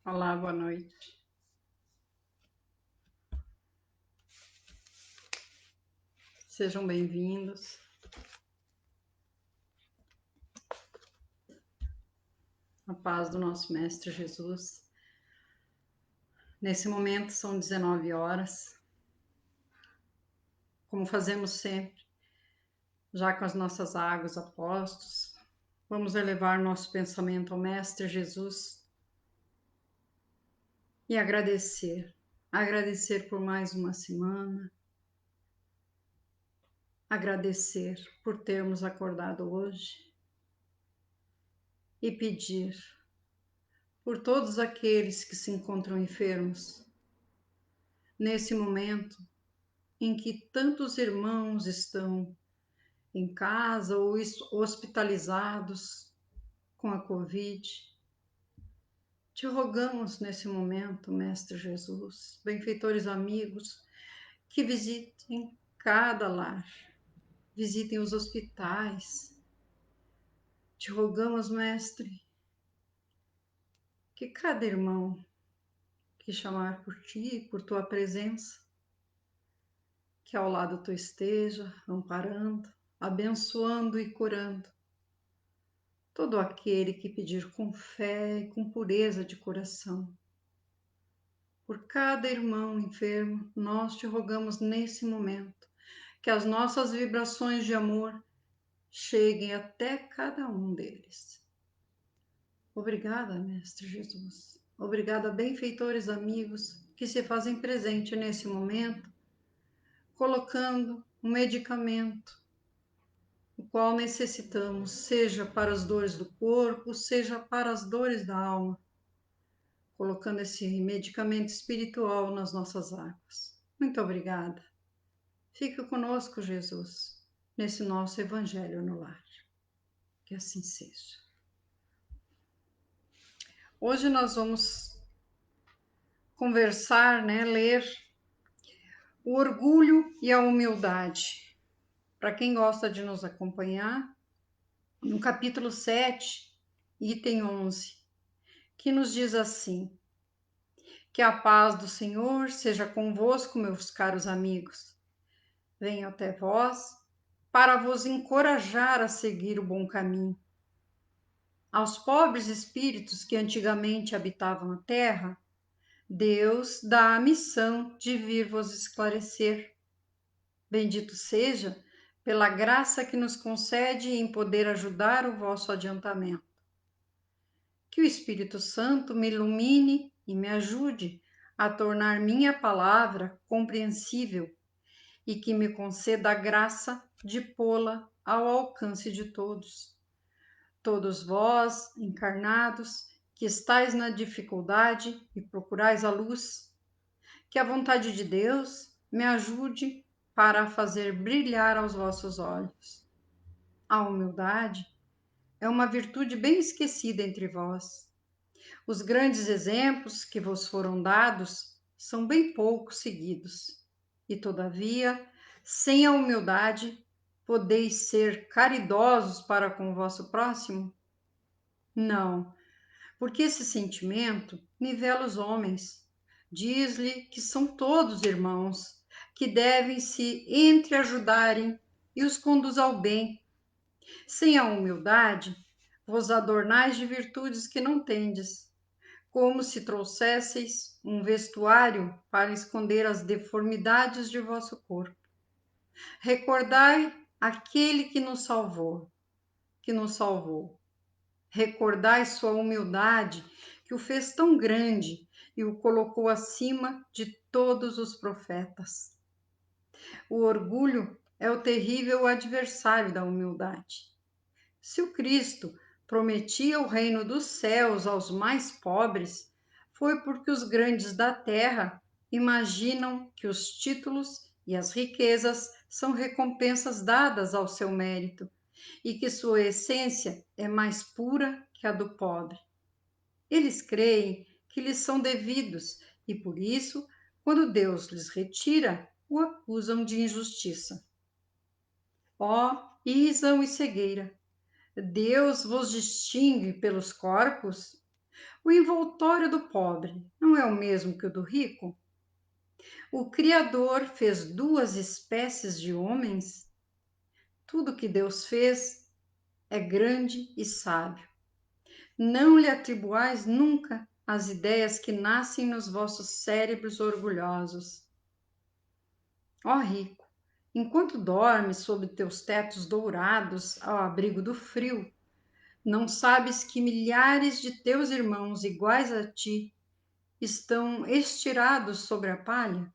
Olá, boa noite. Sejam bem-vindos. A paz do nosso Mestre Jesus. Nesse momento são 19 horas. Como fazemos sempre, já com as nossas águas a postos, vamos elevar nosso pensamento ao Mestre Jesus e agradecer. Agradecer por mais uma semana. Agradecer por termos acordado hoje. E pedir por todos aqueles que se encontram enfermos nesse momento em que tantos irmãos estão em casa ou hospitalizados com a Covid. Te rogamos nesse momento, Mestre Jesus, benfeitores amigos, que visitem cada lar, visitem os hospitais. Te rogamos, Mestre, que cada irmão que chamar por ti, por tua presença, que ao lado tu esteja, amparando, abençoando e curando todo aquele que pedir com fé e com pureza de coração. Por cada irmão enfermo, nós te rogamos nesse momento que as nossas vibrações de amor cheguem até cada um deles. Obrigada, Mestre Jesus. Obrigada, benfeitores amigos que se fazem presente nesse momento, colocando um medicamento o qual necessitamos, seja para as dores do corpo, seja para as dores da alma, colocando esse medicamento espiritual nas nossas águas. Muito obrigada. Fique conosco, Jesus, nesse nosso Evangelho no Lar. Que assim seja. Hoje nós vamos conversar, ler o orgulho e a humildade. Para quem gosta de nos acompanhar, no capítulo 7, item 11, que nos diz assim: que a paz do Senhor seja convosco, meus caros amigos. Venho até vós para vos encorajar a seguir o bom caminho. Aos pobres espíritos que antigamente habitavam a terra, Deus dá a missão de vir vos esclarecer. Bendito seja pela graça que nos concede em poder ajudar o vosso adiantamento. Que o Espírito Santo me ilumine e me ajude a tornar minha palavra compreensível e que me conceda a graça de pô-la ao alcance de todos. Todos vós, encarnados, que estáis na dificuldade e procurais a luz, que a vontade de Deus me ajude para a fazer brilhar aos vossos olhos. A humildade é uma virtude bem esquecida entre vós. Os grandes exemplos que vos foram dados são bem pouco seguidos. E, todavia, sem a humildade, podeis ser caridosos para com o vosso próximo? Não, porque esse sentimento nivela os homens. Diz-lhe que são todos irmãos, que devem se entreajudarem e os conduz ao bem. Sem a humildade, vos adornais de virtudes que não tendes, como se trouxesseis um vestuário para esconder as deformidades de vosso corpo. Recordai aquele que nos salvou. Recordai sua humildade, que o fez tão grande e o colocou acima de todos os profetas. O orgulho é o terrível adversário da humildade. Se o Cristo prometia o reino dos céus aos mais pobres, foi porque os grandes da terra imaginam que os títulos e as riquezas são recompensas dadas ao seu mérito e que sua essência é mais pura que a do pobre. Eles creem que lhes são devidos e, por isso, quando Deus lhes retira, o acusam de injustiça. Ó isão e cegueira! Deus vos distingue pelos corpos? O envoltório do pobre não é o mesmo que o do rico? O Criador fez duas espécies de homens? Tudo que Deus fez é grande e sábio. Não lhe atribuais nunca as ideias que nascem nos vossos cérebros orgulhosos. Ó rico, enquanto dormes sob teus tetos dourados ao abrigo do frio, não sabes que milhares de teus irmãos iguais a ti estão estirados sobre a palha?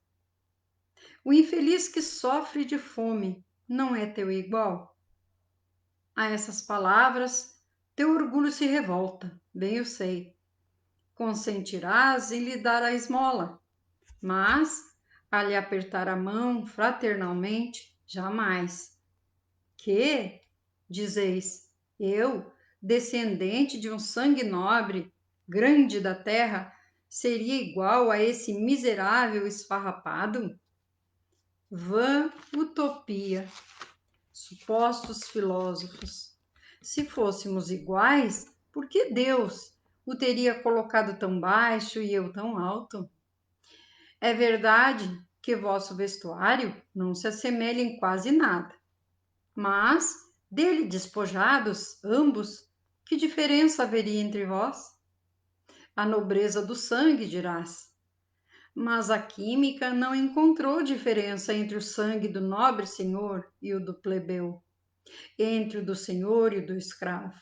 O infeliz que sofre de fome não é teu igual? A essas palavras, teu orgulho se revolta, bem eu sei. Consentirás em lhe dar a esmola, mas a lhe apertar a mão fraternalmente, jamais. Que, dizeis, eu, descendente de um sangue nobre, grande da terra, seria igual a esse miserável esfarrapado? Vã utopia, supostos filósofos. Se fôssemos iguais, por que Deus o teria colocado tão baixo e eu tão alto? É verdade que vosso vestuário não se assemelha em quase nada, mas, dele despojados, ambos, que diferença haveria entre vós? A nobreza do sangue, dirás. Mas a química não encontrou diferença entre o sangue do nobre senhor e o do plebeu, entre o do senhor e o do escravo.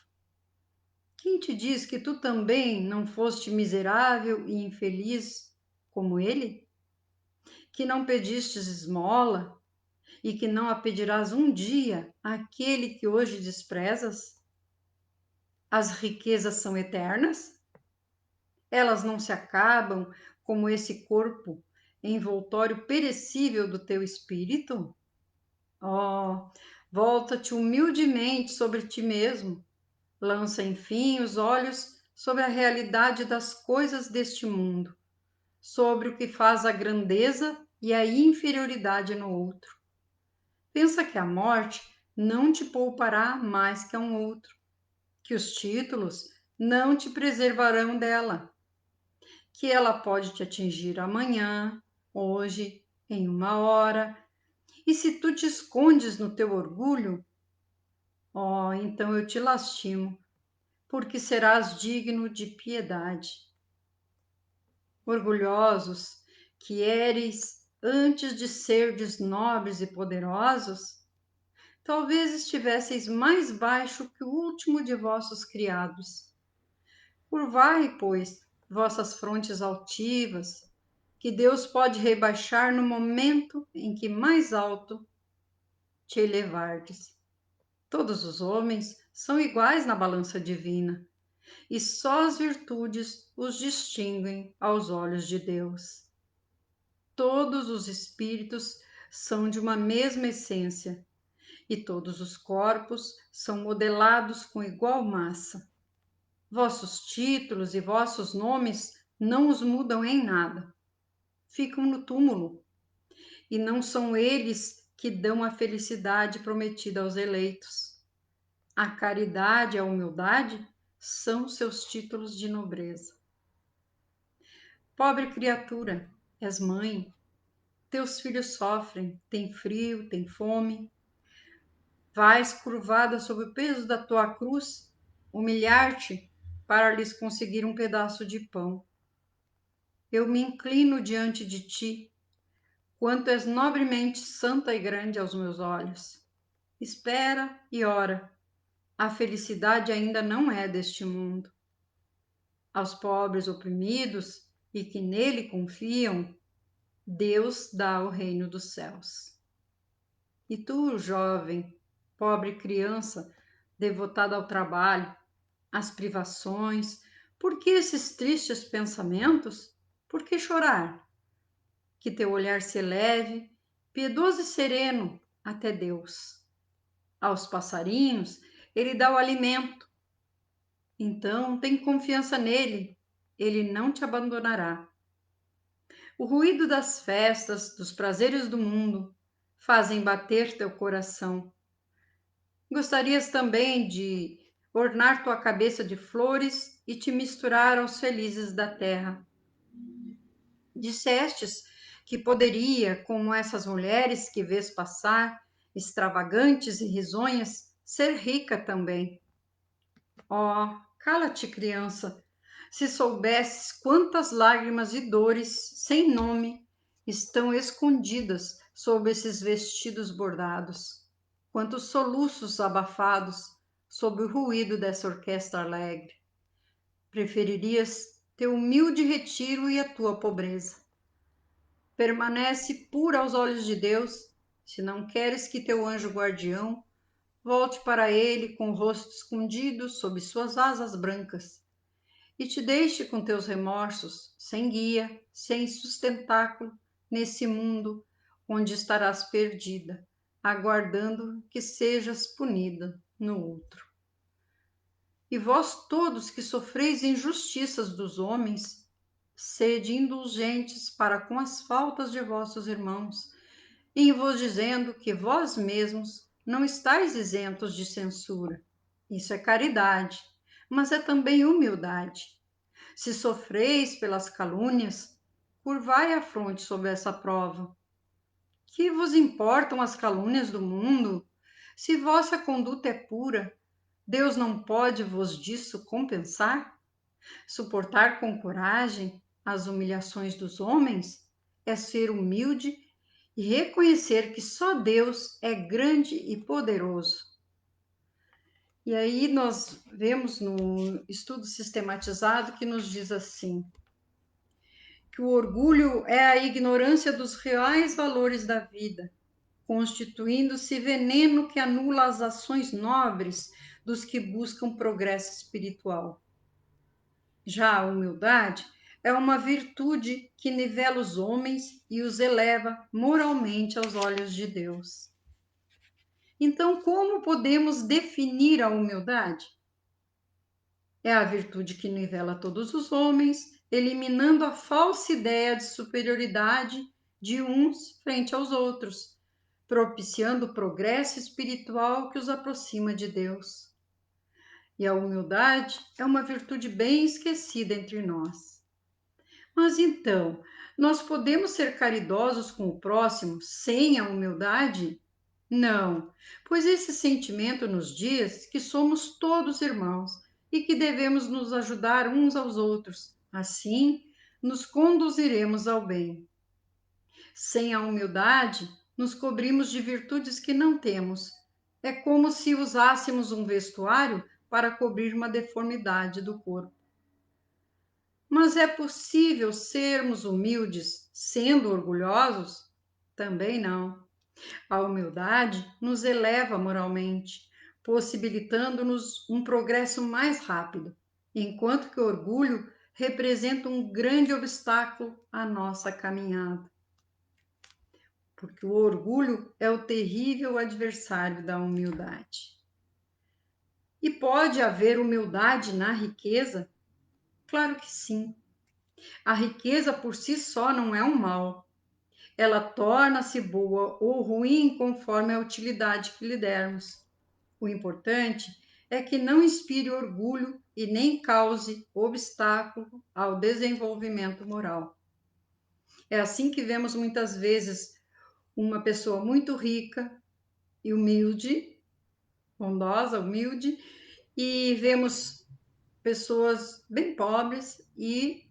Quem te diz que tu também não foste miserável e infeliz como ele? Que não pedistes esmola e que não a pedirás um dia àquele que hoje desprezas? As riquezas são eternas? Elas não se acabam como esse corpo envoltório perecível do teu espírito? Oh, volta-te humildemente sobre ti mesmo. Lança, enfim, os olhos sobre a realidade das coisas deste mundo, sobre o que faz a grandeza e a inferioridade no outro. Pensa que a morte não te poupará mais que a um outro, que os títulos não te preservarão dela, que ela pode te atingir amanhã, hoje, em uma hora, e se tu te escondes no teu orgulho, oh, então eu te lastimo, porque serás digno de piedade. Orgulhosos que éreis antes de serdes nobres e poderosos, talvez estivesseis mais baixo que o último de vossos criados. Curvai, pois, vossas frontes altivas, que Deus pode rebaixar no momento em que mais alto te elevardes. Todos os homens são iguais na balança divina, e só as virtudes os distinguem aos olhos de Deus. Todos os espíritos são de uma mesma essência, e todos os corpos são modelados com igual massa. Vossos títulos e vossos nomes não os mudam em nada. Ficam no túmulo, e não são eles que dão a felicidade prometida aos eleitos. A caridade e a humildade são seus títulos de nobreza. Pobre criatura, és mãe, teus filhos sofrem, têm frio, têm fome. Vais curvada sob o peso da tua cruz, humilhar-te para lhes conseguir um pedaço de pão. Eu me inclino diante de ti, quanto és nobremente santa e grande aos meus olhos. Espera e ora. A felicidade ainda não é deste mundo. Aos pobres oprimidos e que nele confiam, Deus dá o reino dos céus. E tu, jovem, pobre criança, devotada ao trabalho, às privações, por que esses tristes pensamentos? Por que chorar? Que teu olhar se eleve, piedoso e sereno, até Deus. Aos passarinhos, ele dá o alimento. Então, tem confiança nele, ele não te abandonará. O ruído das festas, dos prazeres do mundo, fazem bater teu coração. Gostarias também de ornar tua cabeça de flores e te misturar aos felizes da terra. Dissestes que poderia, como essas mulheres que vês passar, extravagantes e risonhas, ser rica também. Oh, cala-te, criança, se soubesses quantas lágrimas e dores, sem nome, estão escondidas sob esses vestidos bordados, quantos soluços abafados sob o ruído dessa orquestra alegre. Preferirias teu humilde retiro e a tua pobreza. Permanece pura aos olhos de Deus, se não queres que teu anjo guardião volte para ele com o rosto escondido sob suas asas brancas e te deixe com teus remorsos, sem guia, sem sustentáculo, nesse mundo onde estarás perdida, aguardando que sejas punida no outro. E vós todos que sofreis injustiças dos homens, sede indulgentes para com as faltas de vossos irmãos, em vos dizendo que vós mesmos não estáis isentos de censura. Isso é caridade, mas é também humildade. Se sofreis pelas calúnias, curvai a fronte sob essa prova. Que vos importam as calúnias do mundo? Se vossa conduta é pura, Deus não pode vos disso compensar? Suportar com coragem as humilhações dos homens é ser humilde e reconhecer que só Deus é grande e poderoso. E aí nós vemos no estudo sistematizado que nos diz assim, que o orgulho é a ignorância dos reais valores da vida, constituindo-se veneno que anula as ações nobres dos que buscam progresso espiritual. Já a humildade é uma virtude que nivela os homens e os eleva moralmente aos olhos de Deus. Então, como podemos definir a humildade? É a virtude que nivela todos os homens, eliminando a falsa ideia de superioridade de uns frente aos outros, propiciando o progresso espiritual que os aproxima de Deus. E a humildade é uma virtude bem esquecida entre nós. Mas então, nós podemos ser caridosos com o próximo sem a humildade? Não, pois esse sentimento nos diz que somos todos irmãos e que devemos nos ajudar uns aos outros. Assim, nos conduziremos ao bem. Sem a humildade, nos cobrimos de virtudes que não temos. É como se usássemos um vestuário para cobrir uma deformidade do corpo. Mas é possível sermos humildes sendo orgulhosos? Também não. A humildade nos eleva moralmente, possibilitando-nos um progresso mais rápido, enquanto que o orgulho representa um grande obstáculo à nossa caminhada. Porque o orgulho é o terrível adversário da humildade. E pode haver humildade na riqueza? Claro que sim. A riqueza por si só não é um mal. Ela torna-se boa ou ruim conforme a utilidade que lhe dermos. O importante é que não inspire orgulho e nem cause obstáculo ao desenvolvimento moral. É assim que vemos muitas vezes uma pessoa muito rica e humilde, bondosa, humilde, e vemos pessoas bem pobres e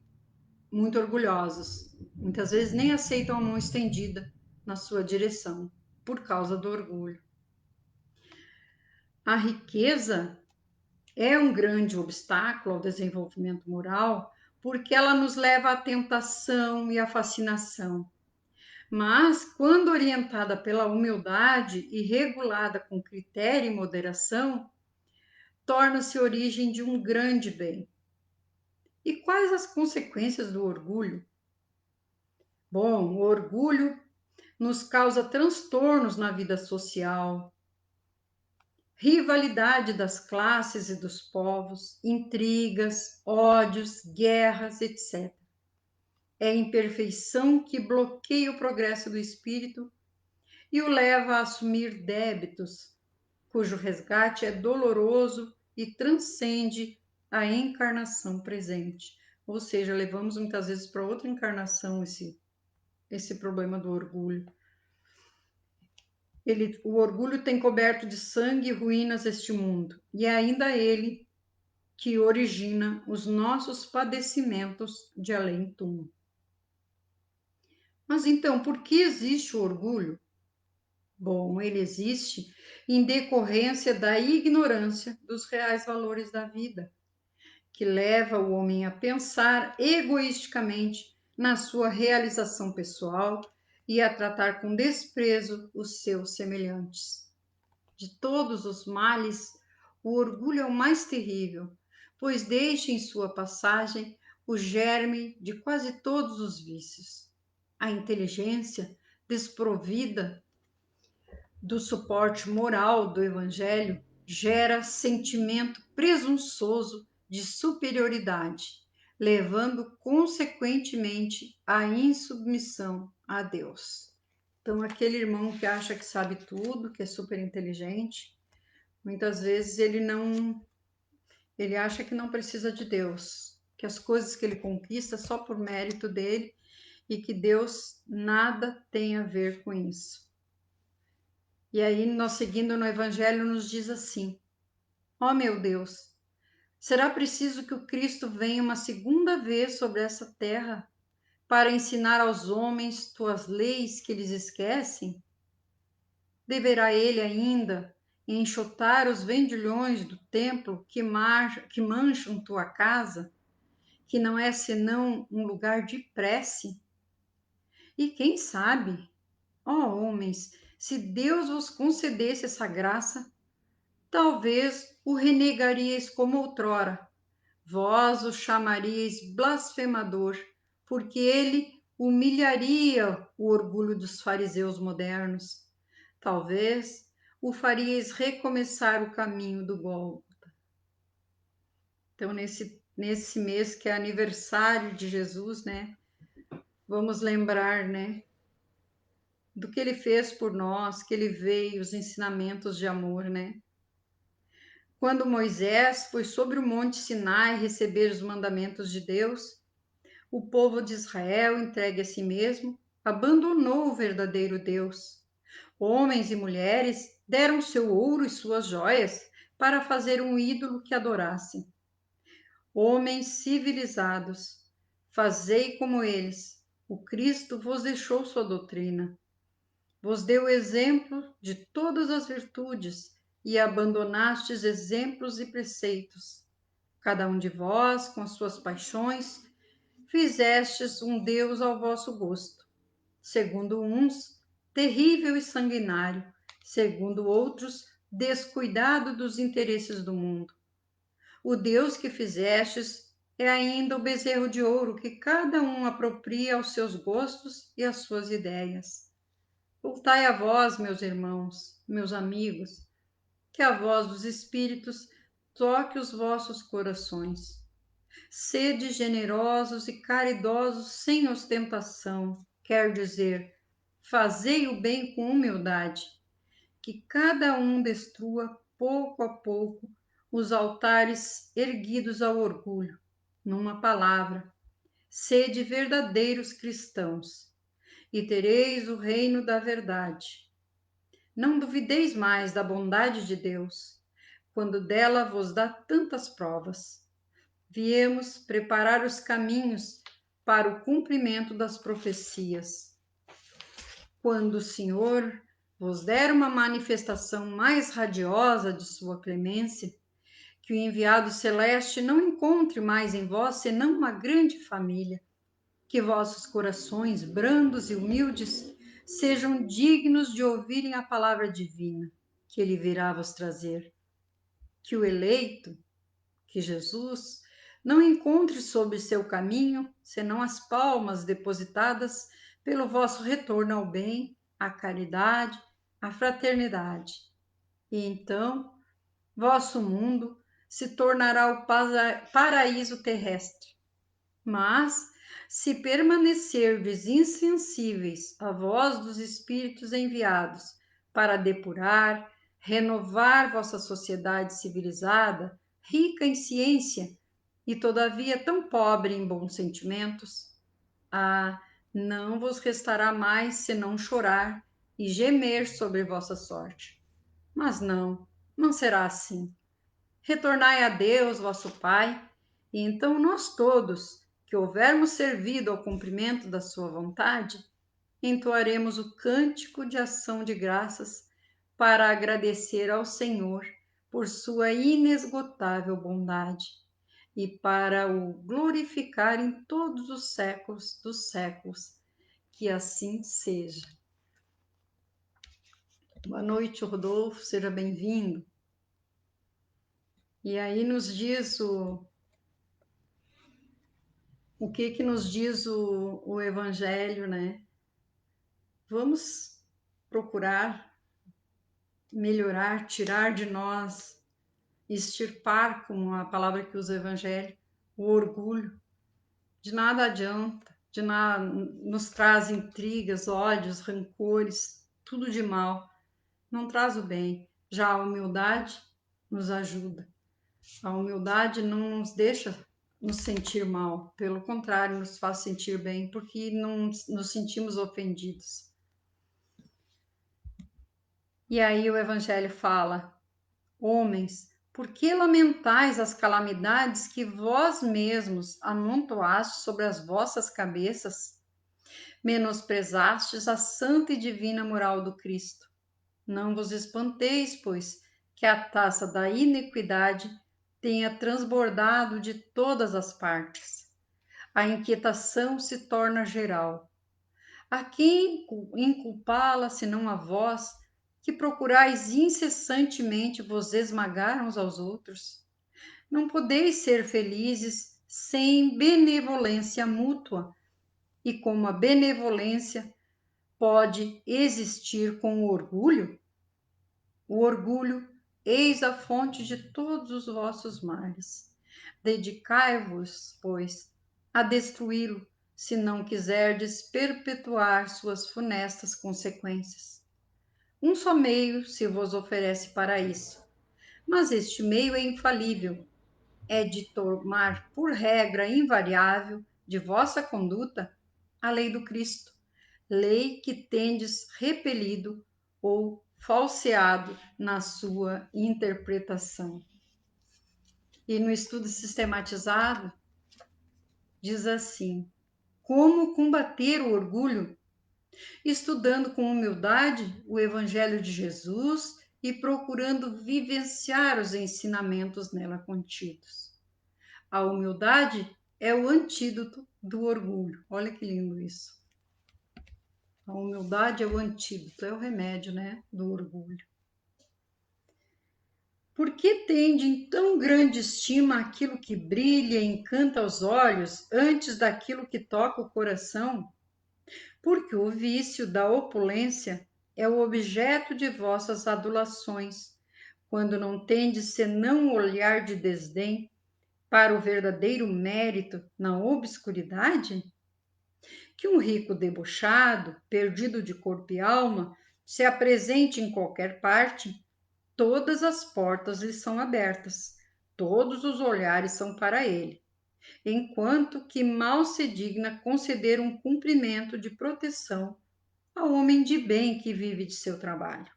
muito orgulhosas. Muitas vezes nem aceitam a mão estendida na sua direção por causa do orgulho. A riqueza é um grande obstáculo ao desenvolvimento moral porque ela nos leva à tentação e à fascinação. Mas, quando orientada pela humildade e regulada com critério e moderação, torna-se origem de um grande bem. E quais as consequências do orgulho? Bom, o orgulho nos causa transtornos na vida social, rivalidade das classes e dos povos, intrigas, ódios, guerras, etc. É a imperfeição que bloqueia o progresso do espírito e o leva a assumir débitos, cujo resgate é doloroso e transcende a encarnação presente. Ou seja, levamos muitas vezes para outra encarnação esse problema do orgulho. O orgulho tem coberto de sangue e ruínas este mundo, e é ainda ele que origina os nossos padecimentos de além-túmulo. Mas então, por que existe o orgulho? Bom, ele existe em decorrência da ignorância dos reais valores da vida, que leva o homem a pensar egoisticamente na sua realização pessoal e a tratar com desprezo os seus semelhantes. De todos os males, o orgulho é o mais terrível, pois deixa em sua passagem o germe de quase todos os vícios. A inteligência, desprovida do suporte moral do Evangelho, gera sentimento presunçoso de superioridade, levando consequentemente à insubmissão a Deus. Então, aquele irmão que acha que sabe tudo, que é super inteligente, muitas vezes ele acha que não precisa de Deus, que as coisas que ele conquista só por mérito dele e que Deus nada tem a ver com isso. E aí, nós seguindo no Evangelho, nos diz assim: ó meu Deus, será preciso que o Cristo venha uma segunda vez sobre essa terra para ensinar aos homens tuas leis que eles esquecem? Deverá ele ainda enxotar os vendilhões do templo que mancham tua casa, que não é senão um lugar de prece? E quem sabe, ó homens, se Deus vos concedesse essa graça, talvez o renegaríeis como outrora. Vós o chamaríeis blasfemador, porque ele humilharia o orgulho dos fariseus modernos. Talvez o faríeis recomeçar o caminho do Gólgota. Então, nesse mês que é aniversário de Jesus, né? Vamos lembrar, né? Do que ele fez por nós, que ele veio, os ensinamentos de amor, né? Quando Moisés foi sobre o monte Sinai receber os mandamentos de Deus, o povo de Israel, entregue a si mesmo, abandonou o verdadeiro Deus. Homens e mulheres deram seu ouro e suas joias para fazer um ídolo que adorassem. Homens civilizados, fazei como eles. O Cristo vos deixou sua doutrina. Vos deu exemplo de todas as virtudes e abandonastes exemplos e preceitos. Cada um de vós, com as suas paixões, fizestes um Deus ao vosso gosto. Segundo uns, terrível e sanguinário, segundo outros, descuidado dos interesses do mundo. O Deus que fizestes é ainda o bezerro de ouro que cada um apropria aos seus gostos e às suas ideias. Voltai a vós, meus irmãos, meus amigos, que a voz dos Espíritos toque os vossos corações. Sede generosos e caridosos sem ostentação, quer dizer, fazei o bem com humildade, que cada um destrua pouco a pouco os altares erguidos ao orgulho. Numa palavra, sede verdadeiros cristãos, e tereis o reino da verdade. Não duvideis mais da bondade de Deus, quando dela vos dá tantas provas. Viemos preparar os caminhos para o cumprimento das profecias. Quando o Senhor vos der uma manifestação mais radiosa de sua clemência, que o enviado celeste não encontre mais em vós senão uma grande família, que vossos corações brandos e humildes sejam dignos de ouvirem a palavra divina que ele virá vos trazer. Que o eleito, que Jesus, não encontre sobre seu caminho senão as palmas depositadas pelo vosso retorno ao bem, à caridade, à fraternidade. E então, vosso mundo se tornará o paraíso terrestre. Mas, se permanecerdes insensíveis à voz dos Espíritos enviados para depurar, renovar vossa sociedade civilizada, rica em ciência, e todavia tão pobre em bons sentimentos? Ah, não vos restará mais senão chorar e gemer sobre vossa sorte. Mas não, não será assim. Retornai a Deus, vosso Pai, e então nós todos, que houvermos servido ao cumprimento da sua vontade, entoaremos o cântico de ação de graças para agradecer ao Senhor por sua inesgotável bondade e para o glorificar em todos os séculos dos séculos. Que assim seja. Boa noite, Rodolfo, seja bem-vindo. E aí nos diz o que nos diz o Evangelho, né? Vamos procurar melhorar, tirar de nós, extirpar, como a palavra que usa o Evangelho, o orgulho. De nada adianta, de nada nos traz intrigas, ódios, rancores, tudo de mal. Não traz o bem. Já a humildade nos ajuda. A humildade não nos deixa nos sentir mal, pelo contrário, nos faz sentir bem, porque não nos sentimos ofendidos. E aí o Evangelho fala: homens, por que lamentais as calamidades que vós mesmos amontoastes sobre as vossas cabeças? Menosprezastes a santa e divina moral do Cristo. Não vos espanteis, pois, que a taça da iniquidade tenha transbordado de todas as partes. A inquietação se torna geral. A quem inculpá-la, senão a vós, que procurais incessantemente vos esmagar uns aos outros? Não podeis ser felizes sem benevolência mútua, e como a benevolência pode existir com o orgulho? O orgulho, eis a fonte de todos os vossos males. Dedicai-vos, pois, a destruí-lo, se não quiserdes perpetuar suas funestas consequências. Um só meio se vos oferece para isso, mas este meio é infalível, é de tomar por regra invariável de vossa conduta a lei do Cristo, lei que tendes repelido ou falseado na sua interpretação. E no estudo sistematizado, diz assim: como combater o orgulho? Estudando com humildade o Evangelho de Jesus e procurando vivenciar os ensinamentos nela contidos. A humildade é o antídoto do orgulho. Olha que lindo isso. A humildade é o antídoto, é o remédio, né, do orgulho. Por que tende em tão grande estima aquilo que brilha e encanta os olhos antes daquilo que toca o coração? Porque o vício da opulência é o objeto de vossas adulações, quando não tendes senão um olhar de desdém para o verdadeiro mérito na obscuridade? Que um rico debochado, perdido de corpo e alma, se apresente em qualquer parte, todas as portas lhe são abertas, todos os olhares são para ele, enquanto que mal se digna conceder um cumprimento de proteção ao homem de bem que vive de seu trabalho.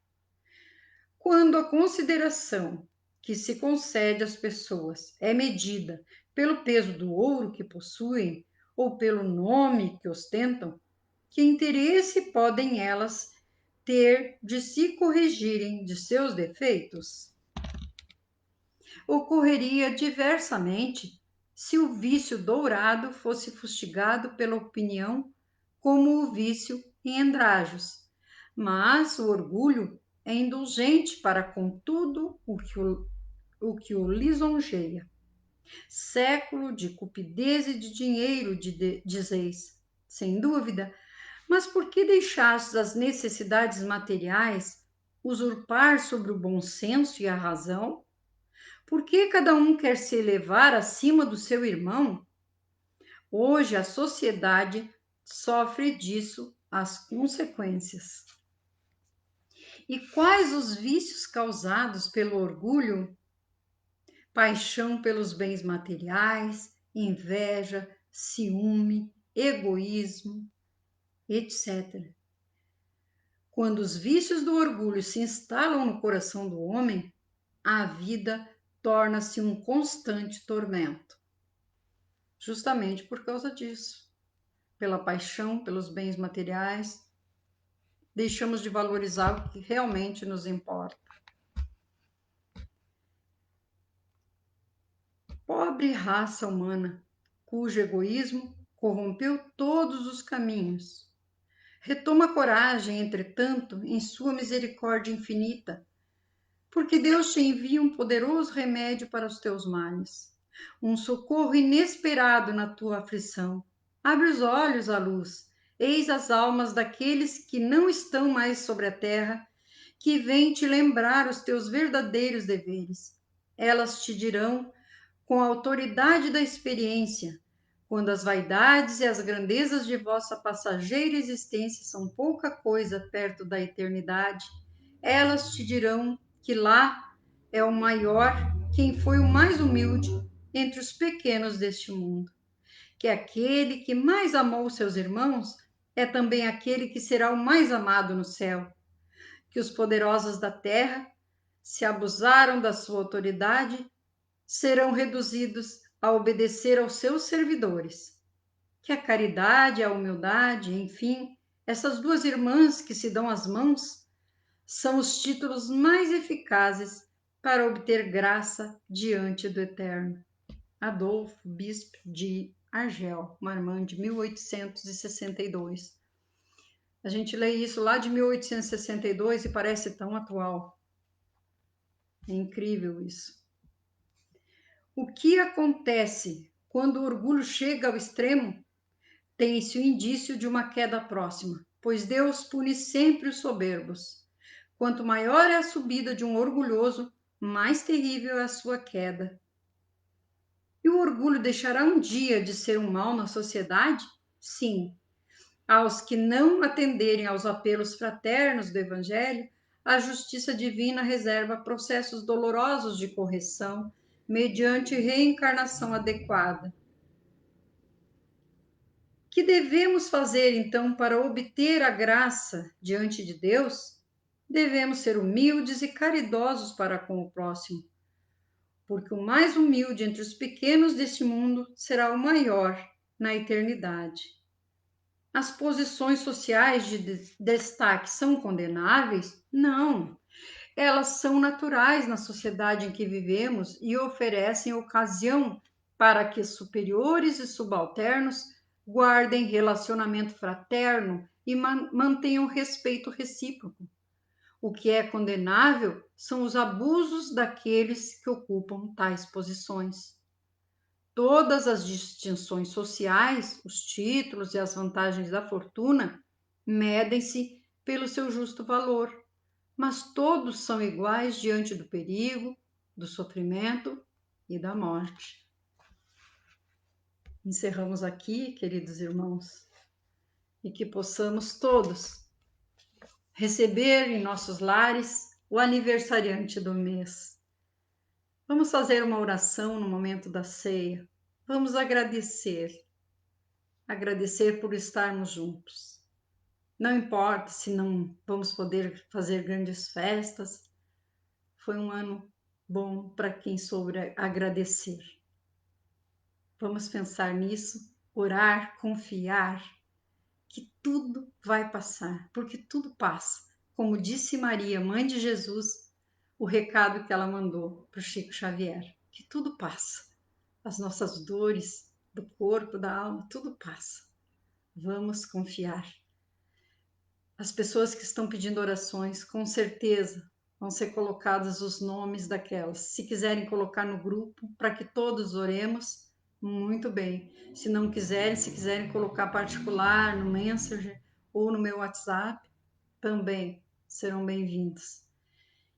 Quando a consideração que se concede às pessoas é medida pelo peso do ouro que possuem ou pelo nome que ostentam, que interesse podem elas ter de se corrigirem de seus defeitos? Ocorreria diversamente se o vício dourado fosse fustigado pela opinião como o vício em andrajos, mas o orgulho é indulgente para com tudo o que o lisonjeia. Século de cupidez e de dinheiro, dizeis, sem dúvida, mas por que deixastes as necessidades materiais usurpar sobre o bom senso e a razão? Por que cada um quer se elevar acima do seu irmão? Hoje a sociedade sofre disso as consequências. E quais os vícios causados pelo orgulho? paixão pelos bens materiais, inveja, ciúme, egoísmo, etc. Quando os vícios do orgulho se instalam no coração do homem, a vida torna-se um constante tormento. Justamente por causa disso, pela paixão pelos bens materiais, deixamos de valorizar o que realmente nos importa. Pobre raça humana, cujo egoísmo corrompeu todos os caminhos. Retoma coragem, entretanto, em sua misericórdia infinita, porque Deus te envia um poderoso remédio para os teus males, um socorro inesperado na tua aflição. Abre os olhos à luz, eis as almas daqueles que não estão mais sobre a terra, que vêm te lembrar os teus verdadeiros deveres. Elas te dirão, com a autoridade da experiência, quando as vaidades e as grandezas de vossa passageira existência são pouca coisa perto da eternidade, elas te dirão que lá é o maior quem foi o mais humilde entre os pequenos deste mundo, que aquele que mais amou seus irmãos é também aquele que será o mais amado no céu, que os poderosos da terra, se abusaram da sua autoridade, serão reduzidos a obedecer aos seus servidores, que a caridade, a humildade, enfim, essas duas irmãs que se dão as mãos, são os títulos mais eficazes para obter graça diante do Eterno. Adolfo, bispo de Argel, Marmande, de 1862. A gente lê isso lá de 1862 e parece tão atual. É incrível isso. O que acontece quando o orgulho chega ao extremo? Tem-se o indício de uma queda próxima, pois Deus pune sempre os soberbos. Quanto maior é a subida de um orgulhoso, mais terrível é a sua queda. E o orgulho deixará um dia de ser um mal na sociedade? Sim. Aos que não atenderem aos apelos fraternos do Evangelho, a justiça divina reserva processos dolorosos de correção, mediante reencarnação adequada. Que devemos fazer então para obter a graça diante de Deus? Devemos ser humildes e caridosos para com o próximo, porque o mais humilde entre os pequenos deste mundo será o maior na eternidade. As posições sociais de destaque são condenáveis? Não. Elas são naturais na sociedade em que vivemos e oferecem ocasião para que superiores e subalternos guardem relacionamento fraterno e mantenham respeito recíproco. O que é condenável são os abusos daqueles que ocupam tais posições. Todas as distinções sociais, os títulos e as vantagens da fortuna medem-se pelo seu justo valor, mas todos são iguais diante do perigo, do sofrimento e da morte. Encerramos aqui, queridos irmãos, e que possamos todos receber em nossos lares o aniversariante do mês. Vamos fazer uma oração no momento da ceia. Vamos agradecer por estarmos juntos. Não importa se não vamos poder fazer grandes festas, foi um ano bom para quem soube agradecer. Vamos pensar nisso, orar, confiar que tudo vai passar, porque tudo passa. Como disse Maria, mãe de Jesus, o recado que ela mandou para o Chico Xavier, que tudo passa. As nossas dores do corpo, da alma, tudo passa. Vamos confiar. As pessoas que estão pedindo orações, com certeza vão ser colocados os nomes daquelas. Se quiserem colocar no grupo, para que todos oremos, muito bem. Se não quiserem, se quiserem colocar particular no Messenger ou no meu WhatsApp, também serão bem-vindos.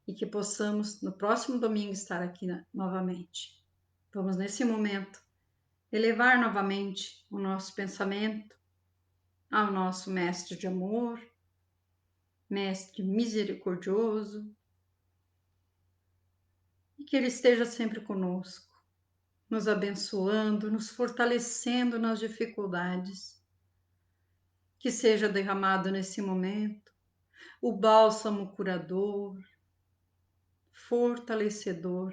E que possamos, no próximo domingo, estar aqui novamente. Vamos, nesse momento, elevar novamente o nosso pensamento ao nosso Mestre de amor, Mestre misericordioso, e que Ele esteja sempre conosco, nos abençoando, nos fortalecendo nas dificuldades. Que seja derramado nesse momento o bálsamo curador, fortalecedor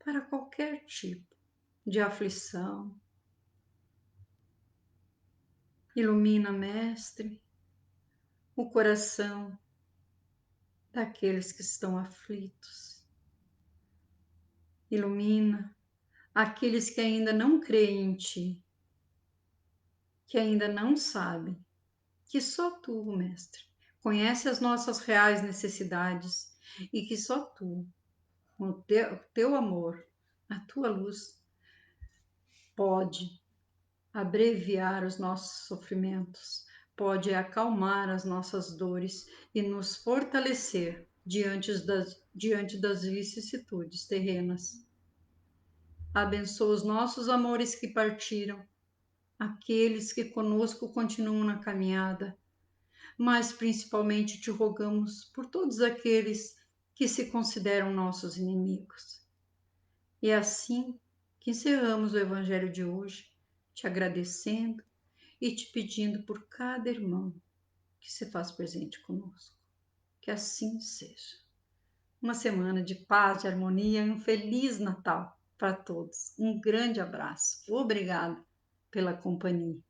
para qualquer tipo de aflição. Ilumina, Mestre, o coração daqueles que estão aflitos. Ilumina aqueles que ainda não creem em Ti, que ainda não sabem que só Tu, Mestre, conhece as nossas reais necessidades e que só Tu, com o teu amor, a Tua luz, pode abreviar os nossos sofrimentos, pode acalmar as nossas dores e nos fortalecer diante das vicissitudes terrenas. Abençoa os nossos amores que partiram, aqueles que conosco continuam na caminhada, mas principalmente te rogamos por todos aqueles que se consideram nossos inimigos. E é assim que encerramos o Evangelho de hoje, te agradecendo e te pedindo por cada irmão que se faz presente conosco. Que assim seja. Uma semana de paz, de harmonia e um Feliz Natal para todos. Um grande abraço. Obrigada pela companhia.